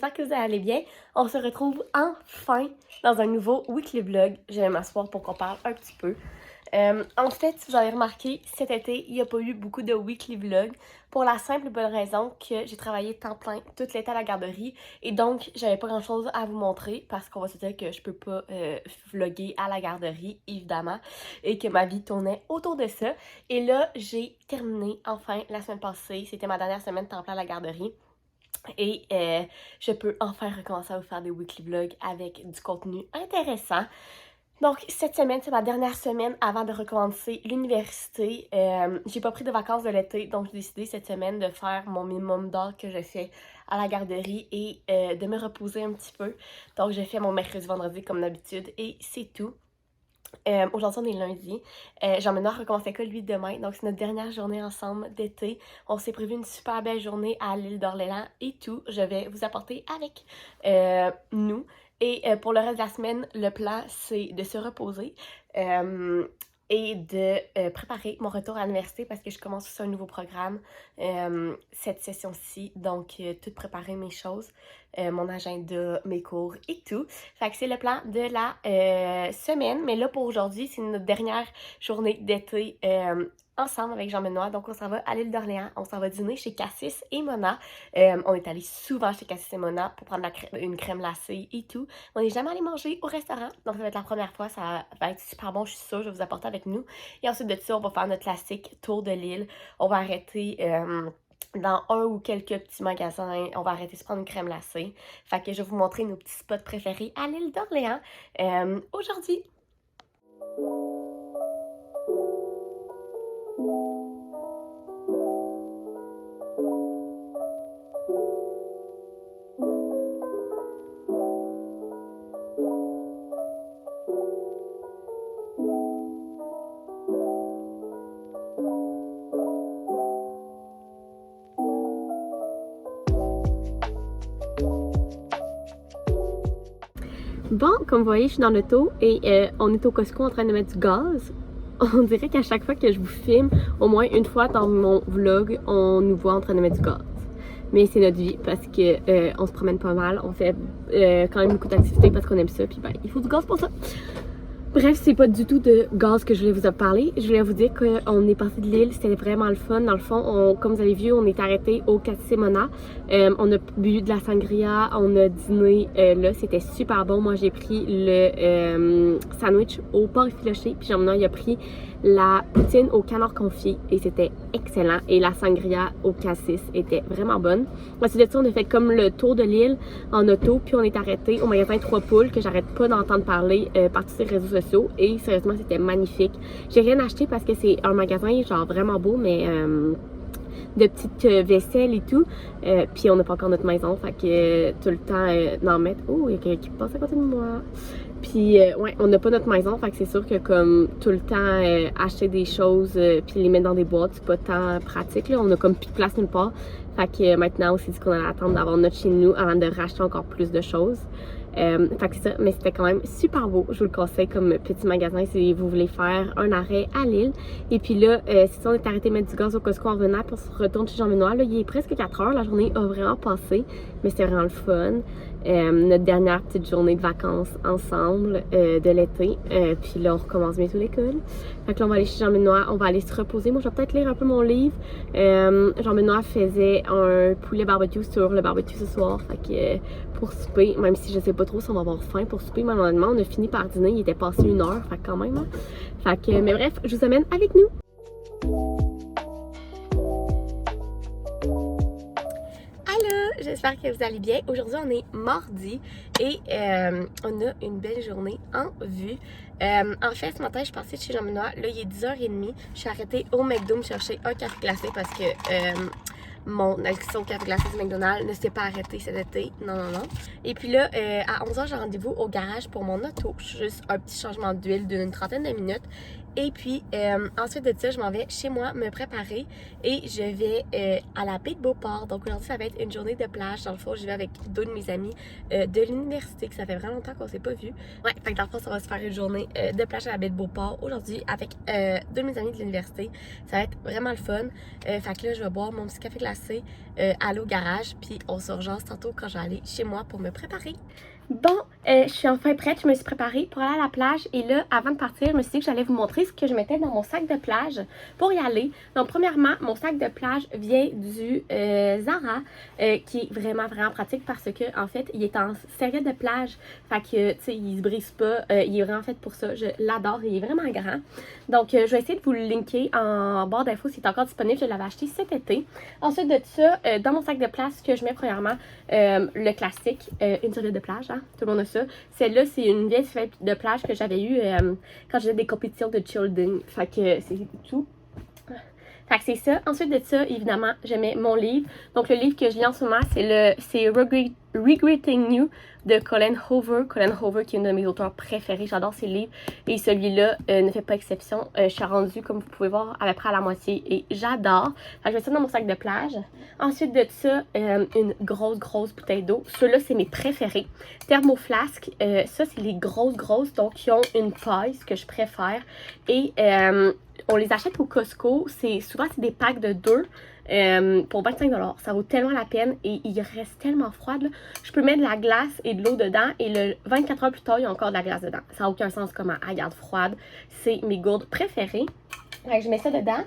j'espère que vous allez bien. On se retrouve enfin dans un nouveau weekly vlog. Je vais m'asseoir pour qu'on parle un petit peu. En fait, si vous avez remarqué, cet été, il n'y a pas eu beaucoup de weekly vlogs pour la simple et bonne raison que j'ai travaillé temps plein tout l'été à la garderie et donc j'avais pas grand chose à vous montrer parce qu'on va se dire que je peux pas vlogger à la garderie, évidemment, et que ma vie tournait autour de ça. Et là, j'ai terminé enfin la semaine passée, c'était ma dernière semaine temps plein à la garderie. Et je peux enfin recommencer à vous faire des weekly vlogs avec du contenu intéressant. Donc, cette semaine, c'est ma dernière semaine avant de recommencer l'université. J'ai pas pris de vacances de l'été, donc j'ai décidé cette semaine de faire mon minimum d'heures que je fais à la garderie et de me reposer un petit peu. Donc, j'ai fait mon mercredi, vendredi comme d'habitude et c'est tout. Aujourd'hui, on est lundi. Jean-Benoît recommence l'école, lui, demain. Donc, c'est notre dernière journée ensemble d'été. On s'est prévu une super belle journée à l'île d'Orléans et tout. Je vais vous apporter avec nous. Et pour le reste de la semaine, le plan, c'est de se reposer et de préparer mon retour à l'université parce que je commence aussi un nouveau programme cette session-ci. Donc, tout préparer mes choses, mon agenda, mes cours et tout. Fait que c'est le plan de la semaine. Mais là, pour aujourd'hui, c'est notre dernière journée d'été ensemble avec Jean-Benoît. Donc, on s'en va à l'île d'Orléans. On s'en va dîner chez Cassis et Mona. On est allé souvent chez Cassis et Mona pour prendre une crème glacée et tout. On n'est jamais allé manger au restaurant. Donc, ça va être la première fois. Ça va être super bon, je suis sûre. Je vais vous apporter avec nous. Et ensuite de ça, on va faire notre classique tour de l'île. On va arrêter dans un ou quelques petits magasins. On va arrêter de se prendre une crème glacée. Fait que je vais vous montrer nos petits spots préférés à l'île d'Orléans aujourd'hui. Bon, comme vous voyez, je suis dans l'auto et on est au Costco en train de mettre du gaz. On dirait qu'à chaque fois que je vous filme, au moins une fois dans mon vlog, on nous voit en train de mettre du gaz. Mais c'est notre vie parce que on se promène pas mal, on fait quand même beaucoup d'activités parce qu'on aime ça, puis ben, il faut du gaz pour ça. Bref, c'est pas du tout de gaz que je voulais vous parler. Je voulais vous dire qu'on est parti de l'île, c'était vraiment le fun. Dans le fond, comme vous avez vu, on est arrêté au Cassis et Mona. On a bu de la sangria, on a dîné là, c'était super bon. Moi, j'ai pris le sandwich au porc effiloché, puis Jean-Benoît, il a pris la poutine au canard confit et c'était excellent. Et la sangria au cassis était vraiment bonne. Ensuite de ça, on a fait comme le tour de l'île en auto, puis on est arrêté au magasin Trois Poules que j'arrête pas d'entendre parler par tous les réseaux sociaux. Et sérieusement, c'était magnifique. J'ai rien acheté parce que c'est un magasin genre vraiment beau, mais de petites vaisselles et tout. Puis on n'a pas encore notre maison, fait que tout le temps d'en mettre. Oh, il y a quelqu'un qui passe à côté de moi. Puis ouais, on n'a pas notre maison, fait que c'est sûr que comme tout le temps acheter des choses puis les mettre dans des boîtes, c'est pas tant pratique là. On a comme plus de place nulle part. Fait que maintenant on s'est dit qu'on allait attendre d'avoir notre chez nous avant de racheter encore plus de choses. Fait que c'est ça, mais c'était quand même super beau. Je vous le conseille comme petit magasin si vous voulez faire un arrêt à l'île. Et puis là, c'est ça, on est arrêté de mettre du gaz au Costco en revenant pour se retourner chez Jean-Benoît. Là, il est presque 4 heures, la journée a vraiment passé, mais c'était vraiment le fun. Notre dernière petite journée de vacances ensemble de l'été. Puis là, on recommence bientôt l'école. Fait que là, on va aller chez Jean-Benoît, on va aller se reposer. Moi, je vais peut-être lire un peu mon livre. Jean-Benoît faisait un poulet barbecue sur le barbecue ce soir. Fait que pour souper, même si je sais pas trop si on va avoir faim pour souper, malheureusement, on a fini par dîner. Il était passé 1 heure, fait que quand même. Hein. Fait que, mais bref, je vous amène avec nous. J'espère que vous allez bien. Aujourd'hui, on est mardi et on a une belle journée en vue. En fait, ce matin, je suis partie de chez Jean-Benoît. Là, il est 10h30. Je suis arrêtée au McDo me chercher un café glacé parce que mon addiction au café glacé du McDonald's ne s'est pas arrêtée cet été. Non, non, non. Et puis là, à 11h, j'ai rendez-vous au garage pour mon auto. Juste un petit changement d'huile d'une trentaine de minutes. Et puis, ensuite de ça, je m'en vais chez moi me préparer et je vais à la baie de Beauport. Donc aujourd'hui, ça va être une journée de plage. Dans le fond, je vais avec deux de mes amis de l'université, que ça fait vraiment longtemps qu'on s'est pas vus. Ouais, fait que dans le fond, ça va se faire une journée de plage à la baie de Beauport aujourd'hui avec deux de mes amis de l'université. Ça va être vraiment le fun. Fait que là, je vais boire mon petit café glacé, aller au garage, puis on se rejoint tantôt quand je vais aller chez moi pour me préparer. Bon, je suis enfin prête, je me suis préparée pour aller à la plage et là, avant de partir, je me suis dit que j'allais vous montrer ce que je mettais dans mon sac de plage pour y aller. Donc, premièrement, mon sac de plage vient du Zara, qui est vraiment, vraiment pratique parce que, en fait, il est en serviette de plage, fait que, tu sais, il se brise pas, il est vraiment fait pour ça, je l'adore, il est vraiment grand. Donc, je vais essayer de vous le linker en barre d'infos s'il est encore disponible, je l'avais acheté cet été. Ensuite de ça, dans mon sac de plage, ce que je mets premièrement, le classique, une serviette de plage, hein? Tout le monde a ça. Celle-là, c'est une vieille serviette de plage que j'avais eue quand j'avais des compétitions de children. Fait que c'est tout. Fait que c'est ça. Ensuite de ça, évidemment, je mets mon livre. Donc, le livre que je lis en ce moment, c'est Regretting You de Colin Hoover. Colin Hoover, qui est une de mes auteurs préférés. J'adore ses livres. Et celui-là ne fait pas exception. Je suis rendue, comme vous pouvez voir, à peu près à la moitié. Et j'adore. Fait que je mets ça dans mon sac de plage. Ensuite de ça, une grosse bouteille d'eau. Ceux-là, c'est mes préférés. Thermoflasque. Ça, c'est les grosses. Donc, qui ont une paille, ce que je préfère. Et on les achète au Costco. Souvent, c'est des packs de 2 pour 25$. Ça vaut tellement la peine et il reste tellement froid. Là. Je peux mettre de la glace et de l'eau dedans et 24 heures plus tard, il y a encore de la glace dedans. Ça n'a aucun sens comment elle garde froide. C'est mes gourdes préférées. Donc, je mets ça dedans.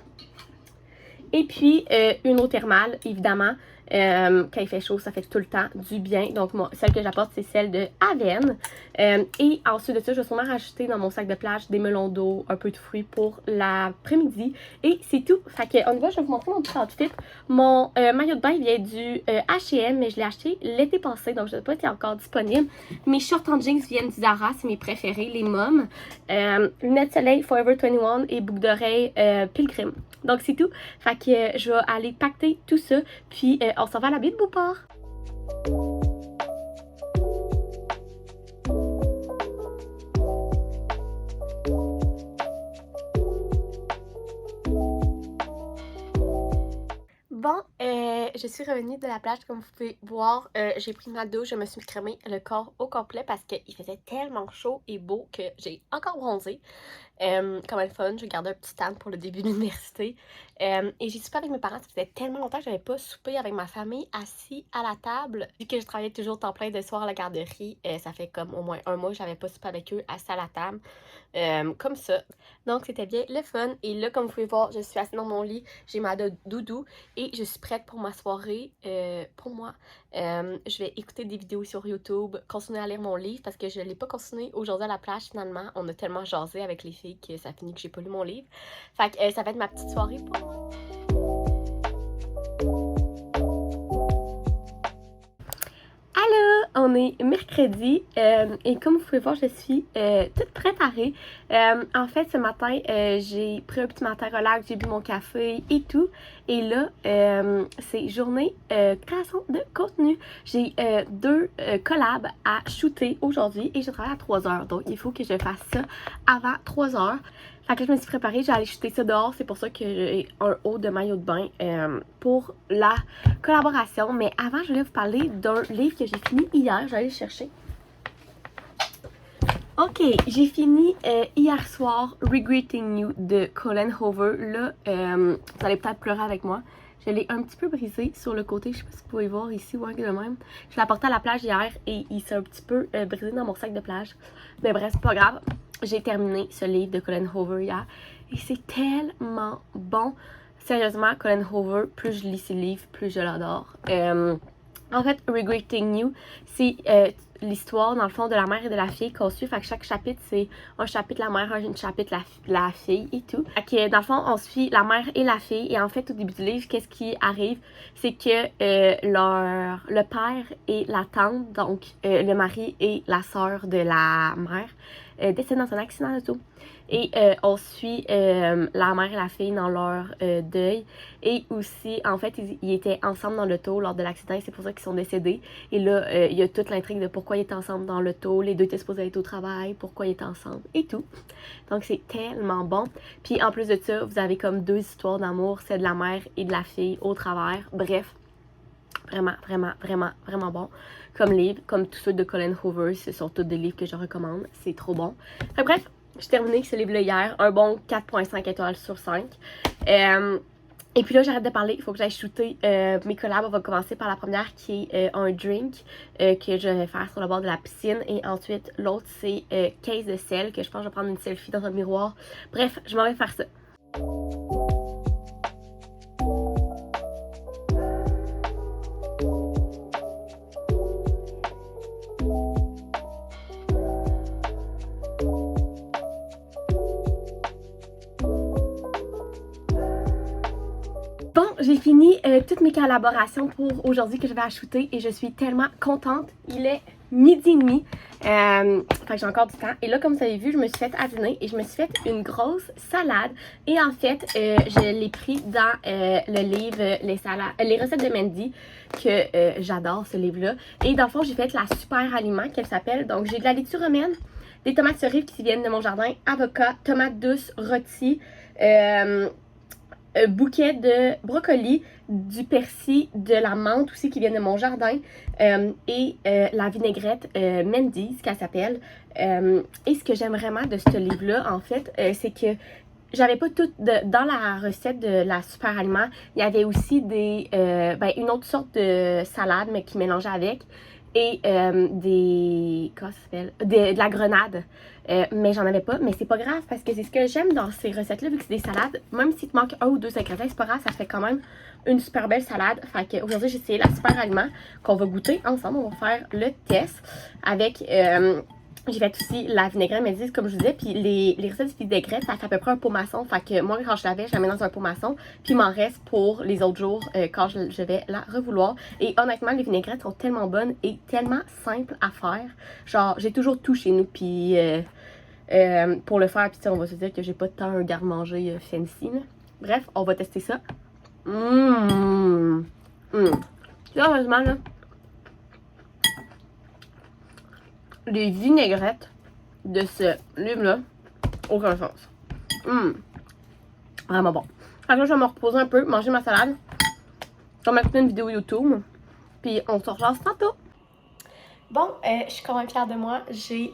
Et puis, une eau thermale, évidemment. Quand il fait chaud, ça fait tout le temps du bien. Donc, moi, celle que j'apporte, c'est celle de Aven. Et ensuite de ça, je vais sûrement rajouter dans mon sac de plage des melons d'eau, un peu de fruits pour l'après-midi. Et c'est tout. Fait que, on y va, je vais vous montrer mon petit outfit. Mon maillot de bain vient du H&M, mais je l'ai acheté l'été passé, donc je ne sais pas s'il est encore disponible. Mes shorts en jeans viennent du Zara, c'est mes préférés, les mômes. Lunettes soleil Forever 21 et boucles d'oreilles Pilgrim. Donc, c'est tout. Fait que je vais aller pacter tout ça, puis on s'en va à la baie de Beauport. Bon, je suis revenue de la plage, comme vous pouvez voir. J'ai pris ma douche, je me suis crémé le corps au complet parce qu'il faisait tellement chaud et beau que j'ai encore bronzé. Comme le fun, je gardais un petit stand pour le début de l'université. Et j'ai soupé avec mes parents, ça faisait tellement longtemps que j'avais pas soupé avec ma famille assis à la table. Vu que je travaillais toujours temps plein de soir à la garderie, ça fait comme au moins un mois que j'avais pas soupé avec eux assis à la table. Comme ça. Donc c'était bien le fun. Et là, comme vous pouvez voir, je suis assise dans mon lit, j'ai ma doudou et je suis prête pour ma soirée. Pour moi, je vais écouter des vidéos sur YouTube, continuer à lire mon livre parce que je l'ai pas continué aujourd'hui à la plage finalement. On a tellement jasé avec les filles que ça finit que j'ai pas lu mon livre. Fait que ça va être ma petite soirée pour moi. Allô, on est mercredi et comme vous pouvez voir, je suis toute préparée. En fait, ce matin, j'ai pris un petit matin relax, j'ai bu mon café et tout. Et là, c'est journée création de contenu. J'ai 2 collabs à shooter aujourd'hui et je travaille à 3h. Donc, il faut que je fasse ça avant 3h. Fait que je me suis préparée, j'allais shooter ça dehors, c'est pour ça que j'ai un haut de maillot de bain pour la collaboration. Mais avant, je voulais vous parler d'un livre que j'ai fini hier, je vais aller le chercher. Ok, j'ai fini hier soir Regretting You de Colin Hoover. Là, vous allez peut-être pleurer avec moi. Je l'ai un petit peu brisé sur le côté, je sais pas si vous pouvez voir ici, ouais, de même. Je l'ai apporté à la plage hier et il s'est un petit peu brisé dans mon sac de plage. Mais bref, c'est pas grave. J'ai terminé ce livre de Colin Hoover hier et c'est tellement bon. Sérieusement, Colin Hoover, plus je lis ses livres, plus je l'adore. En fait, Regretting You, c'est l'histoire, dans le fond, de la mère et de la fille qu'on suit. Fait que chaque chapitre, c'est un chapitre la mère, un chapitre la fille et tout. Fait que, dans le fond, on suit la mère et la fille. Et en fait, au début du livre, qu'est-ce qui arrive? C'est que le père et la tante, donc le mari et la sœur de la mère, décède dans un accident d'auto. Et on suit la mère et la fille dans leur deuil. Et aussi, en fait, ils étaient ensemble dans l'auto lors de l'accident. C'est pour ça qu'ils sont décédés. Et là, il y a toute l'intrigue de pourquoi ils étaient ensemble dans l'auto. Les deux étaient supposés être au travail. Pourquoi ils étaient ensemble et tout. Donc, c'est tellement bon. Puis, en plus de ça, vous avez comme deux histoires d'amour. Celle de la mère et de la fille au travers. Bref, vraiment, vraiment, vraiment, vraiment bon. Comme livre, comme tous ceux de Colin Hoover. Ce sont tous des livres que je recommande. C'est trop bon. Enfin, bref. J'ai terminé ce livre-là hier, un bon 4.5 étoiles sur 5. Et puis là, j'arrête de parler, il faut que j'aille shooter mes collabs. On va commencer par la première qui est un drink que je vais faire sur le bord de la piscine. Et ensuite, l'autre, c'est case de sel que je pense que je vais prendre une selfie dans un miroir. Bref, je m'en vais faire ça. Bon, j'ai fini toutes mes collaborations pour aujourd'hui que je vais à shooter et je suis tellement contente. Il est 12h30, fait que j'ai encore du temps. Et là, comme vous avez vu, je me suis fait à dîner et je me suis fait une grosse salade. Et en fait, je l'ai pris dans le livre Les recettes de Mandy, que j'adore ce livre-là. Et dans le fond, j'ai fait la super aliment qu'elle s'appelle. Donc, j'ai de la laitue romaine, des tomates cerises qui viennent de mon jardin, avocat, tomates douces, rôties, bouquet de brocoli, du persil, de la menthe aussi qui vient de mon jardin et la vinaigrette Mendy's qu'elle s'appelle. Et ce que j'aime vraiment de ce livre-là, en fait, c'est que j'avais pas tout dans la recette de la super aliment. Il y avait aussi une autre sorte de salade mais qui mélangeait avec et comment ça s'appelle? De la grenade. Mais j'en avais pas, mais c'est pas grave parce que c'est ce que j'aime dans ces recettes-là, vu que c'est des salades. Même s'il te manque un ou deux ingrédients, c'est pas grave, ça fait quand même une super belle salade. Fait que aujourd'hui, j'ai essayé la super aliment qu'on va goûter ensemble. On va faire le test avec. J'ai fait aussi la vinaigrette Mendy's, comme je vous disais, puis les recettes de vinaigrette, ça fait à peu près un pot maçon. Fait que moi, quand je l'avais, je la mets dans un pot maçon, puis il m'en reste pour les autres jours quand je vais la revouloir. Et honnêtement, les vinaigrettes sont tellement bonnes et tellement simples à faire. Genre, j'ai toujours tout chez nous, puis pour le faire, puis on va se dire que j'ai pas tant un garde-manger fancy. Là. Bref, on va tester ça. Sérieusement, là. Les vinaigrettes de ce livre-là, aucun sens. Vraiment bon. Alors là, je vais me reposer un peu, manger ma salade. Je vais m'écouter une vidéo YouTube. Puis on se rejoint tantôt. Bon, je suis quand même fière de moi. J'ai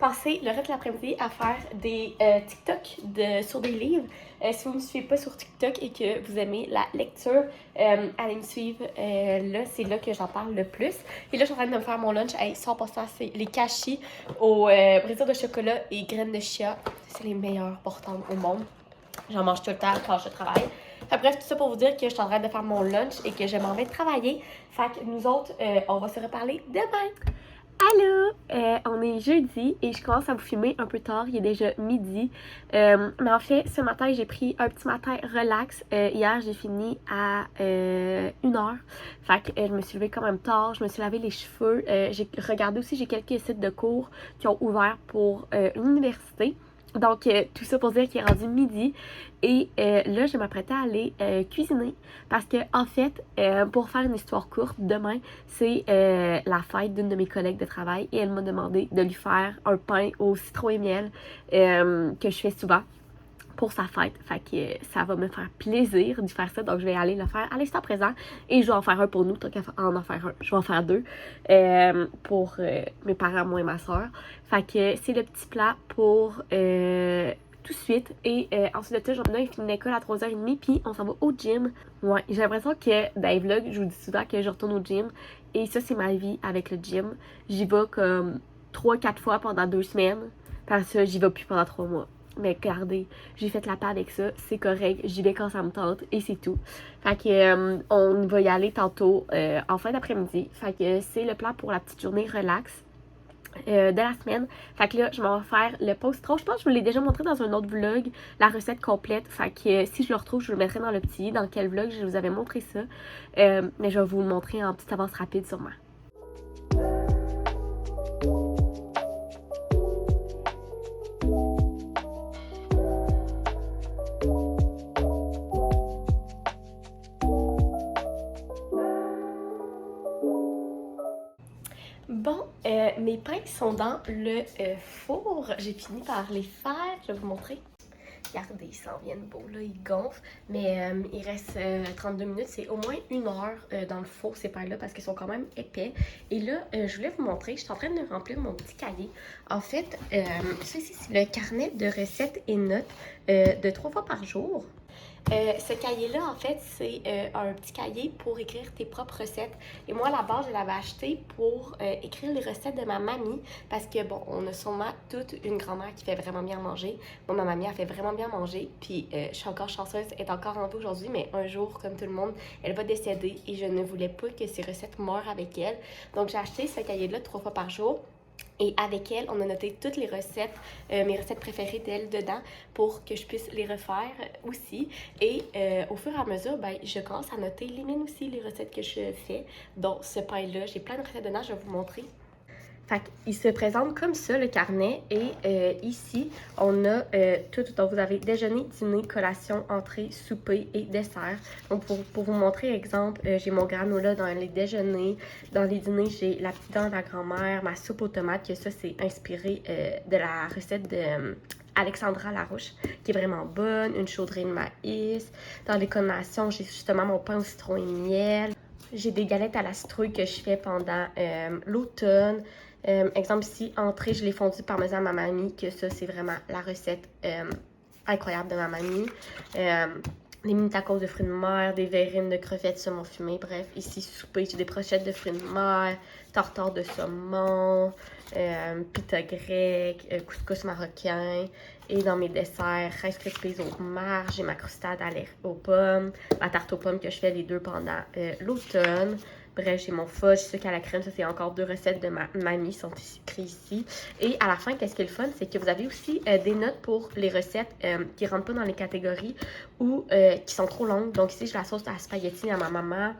passé le reste de l'après-midi à faire des TikTok sur des livres. Si vous ne me suivez pas sur TikTok et que vous aimez la lecture, allez me suivre. Là, c'est là que j'en parle le plus. Et là, je suis en train de me faire mon lunch. Hey, 100%, c'est les cachis au brisure de chocolat et graines de chia. C'est les meilleurs portants au monde. J'en mange tout le temps quand je travaille. Fait bref, tout ça pour vous dire que je suis en train de faire mon lunch et que je m'en vais travailler. Fait que nous autres, on va se reparler demain. Allô! On est jeudi et je commence à vous filmer un peu tard. Il est déjà midi. Mais en fait, ce matin, j'ai pris un petit matin relax. Hier, j'ai fini à 1h. Fait que je me suis levée quand même tard. Je me suis lavé les cheveux. J'ai regardé aussi, j'ai quelques sites de cours qui ont ouvert pour l'université. Donc, tout ça pour dire qu'il est rendu midi. Et là, je m'apprêtais à aller cuisiner. Parce que, en fait, pour faire une histoire courte, demain, c'est la fête d'une de mes collègues de travail. Et elle m'a demandé de lui faire un pain au citron et miel que je fais souvent pour sa fête. Fait que ça va me faire plaisir de faire ça. Donc, je vais aller le faire à l'instant présent. Et je vais en faire un pour nous. Tant qu'à en faire un, je vais en faire deux pour mes parents, moi et ma soeur. Fait que c'est le petit plat pour tout de suite. Et ensuite de ça, Jean-Benoît, il finit l'école à 3h30. Puis, on s'en va au gym. Ouais, j'ai l'impression que dans les vlogs, je vous dis souvent que je retourne au gym. Et ça, c'est ma vie avec le gym. J'y vais comme 3-4 fois pendant 2 semaines. Parce que j'y vais plus pendant 3 mois. Mais regardez, j'ai fait la paix avec ça, c'est correct, j'y vais quand ça me tente et c'est tout. Fait que on va y aller tantôt en fin d'après-midi. Fait que c'est le plan pour la petite journée relax de la semaine. Fait que là, je m'en vais faire le post-tron. Je pense que je vous l'ai déjà montré dans un autre vlog, la recette complète. Fait que si je le retrouve, je vous le mettrai dans le petit, dans quel vlog je vous avais montré ça. Mais je vais vous le montrer en petite avance rapide sûrement. mes pains sont dans le four. J'ai fini par les faire. Je vais vous montrer. Regardez, ils s'en viennent beaux, là, ils gonflent. Mais il reste 32 minutes. C'est au moins 1 heure dans le four, ces pains-là, parce qu'ils sont quand même épais. Et là, je voulais vous montrer, je suis en train de remplir mon petit cahier. En fait, ça ici, c'est le carnet de recettes et notes de 3 fois par jour. Ce cahier-là, en fait, c'est un petit cahier pour écrire tes propres recettes. Et moi, à la base, je l'avais acheté pour écrire les recettes de ma mamie. Parce que, bon, on a sûrement toute une grand-mère qui fait vraiment bien manger. Moi, ma mamie, elle fait vraiment bien manger. Puis, je suis encore chanceuse, elle est encore en vie aujourd'hui. Mais un jour, comme tout le monde, elle va décéder. Et je ne voulais pas que ces recettes meurent avec elle. Donc, j'ai acheté ce cahier-là 3 fois par jour. Et avec elle, on a noté toutes les recettes, mes recettes préférées d'elle dedans pour que je puisse les refaire aussi. Et au fur et à mesure, ben, je commence à noter les miennes aussi, les recettes que je fais. Donc ce pain-là, j'ai plein de recettes dedans, je vais vous montrer. Fait qu'il se présente comme ça, le carnet. Et ici, on a tout. Donc, vous avez déjeuner, dîner, collation, entrée, souper et dessert. Donc, pour vous montrer, exemple, j'ai mon granola dans les déjeuners. Dans les dîners, j'ai la petite dent de la grand-mère, ma soupe aux tomates, que ça, c'est inspiré de la recette de Alexandra Larouche, qui est vraiment bonne. Une chaudrée de maïs. Dans les collations, j'ai justement mon pain au citron et miel. J'ai des galettes à la citrouille que je fais pendant l'automne. Exemple ici, entrée, je l'ai fondu parmesan à ma mamie, que ça, c'est vraiment la recette incroyable de ma mamie. Des mini tacos de fruits de mer, des verrines de crevettes saumon fumé, bref. Ici, souper, j'ai des brochettes de fruits de mer, tartare de saumon, pita grec, couscous marocain. Et dans mes desserts, rice crispy aux marges, j'ai ma croustade aux pommes, ma tarte aux pommes que je fais les deux pendant l'automne. Bref, j'ai mon fudge, sucre à la crème. Ça, c'est encore 2 recettes de ma mamie, sont écrites ici. Et à la fin, qu'est-ce qui est le fun, c'est que vous avez aussi des notes pour les recettes qui ne rentrent pas dans les catégories ou qui sont trop longues. Donc ici, j'ai la sauce à spaghetti à ma maman.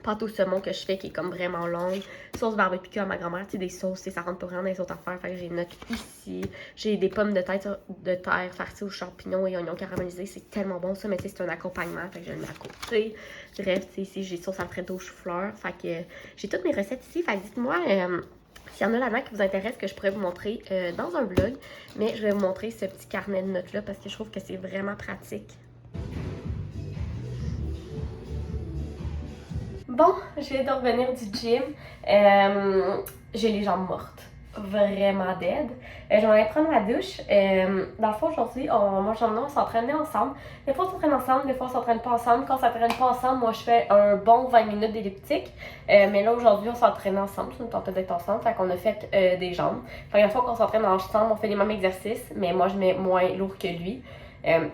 Pâte au saumon que je fais qui est comme vraiment longue. Sauce barbecue à ma grand-mère. Tu sais, des sauces, ça rentre pas vraiment dans les autres affaires. Fait que j'ai une note ici. J'ai des pommes de terre farcies aux champignons et oignons caramélisés. C'est tellement bon ça, mais tu sais, c'est un accompagnement. Fait que je le mets à côté. Bref, tu sais, ici, j'ai sauce alfredo au chou-fleur. Fait que j'ai toutes mes recettes ici. Fait que dites-moi s'il y en a là-dedans qui vous intéresse que je pourrais vous montrer dans un vlog. Mais je vais vous montrer ce petit carnet de notes-là parce que je trouve que c'est vraiment pratique. Bon, je viens de revenir du gym. J'ai les jambes mortes. Vraiment dead. Je vais aller prendre ma douche. Dans le fond, aujourd'hui, moi, on s'entraînait ensemble. Des fois, on s'entraîne ensemble, des fois, on s'entraîne pas ensemble. Quand on s'entraîne pas ensemble, moi, je fais un bon 20 minutes d'elliptique. Mais là, aujourd'hui, on s'entraîne ensemble. Ça nous tentait d'être ensemble. Fait qu'on a fait des jambes. Fait une fois qu'on s'entraîne ensemble, on fait les mêmes exercices. Mais moi, je mets moins lourd que lui.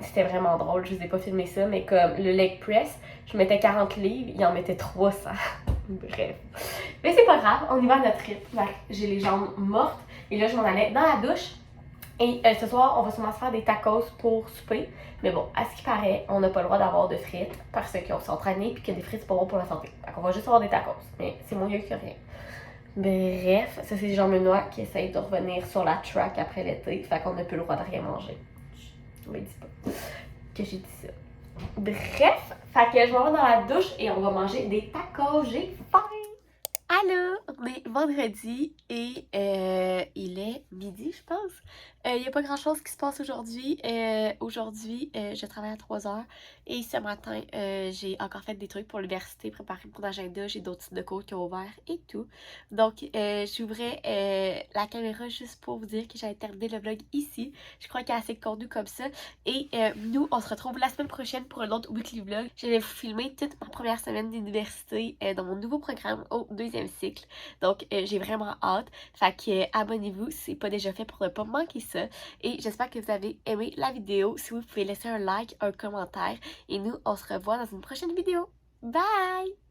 C'était vraiment drôle, je vous ai pas filmé ça, mais comme le leg press, je mettais 40 livres, il en mettait 300. Bref. Mais c'est pas grave, on y va à notre rythme. J'ai les jambes mortes et là je m'en allais dans la douche. Et ce soir, on va sûrement se faire des tacos pour souper. Mais bon, à ce qui paraît, on n'a pas le droit d'avoir de frites parce qu'on s'est entraîné et que des frites c'est pas bon pour la santé. Fait qu'on va juste avoir des tacos, mais c'est moins mieux que rien. Bref, ça c'est Jean-Benoît qui essaye de revenir sur la track après l'été. Fait qu'on n'a plus le droit de rien manger. Mais dis pas que j'ai dit ça. Bref, fait que je m'en vais dans la douche et on va manger des tacos. J'ai faim! Allô, on est vendredi et il est midi, je pense. Il n'y a pas grand chose qui se passe aujourd'hui. Aujourd'hui, je travaille à 3 heures et ce matin, j'ai encore fait des trucs pour l'université, préparé mon agenda. J'ai d'autres types de cours qui ont ouvert et tout. Donc, j'ouvrais la caméra juste pour vous dire que j'allais terminer le vlog ici. Je crois qu'il y a assez de contenu comme ça. Et nous, on se retrouve la semaine prochaine pour un autre weekly vlog. Je vais vous filmer toute ma première semaine d'université dans mon nouveau programme au 2e cycle. Donc, j'ai vraiment hâte. Fait que abonnez-vous si c'est pas déjà fait pour ne pas manquer ça. Et j'espère que vous avez aimé la vidéo. Si vous pouvez laisser un like, un commentaire. Et nous, on se revoit dans une prochaine vidéo. Bye!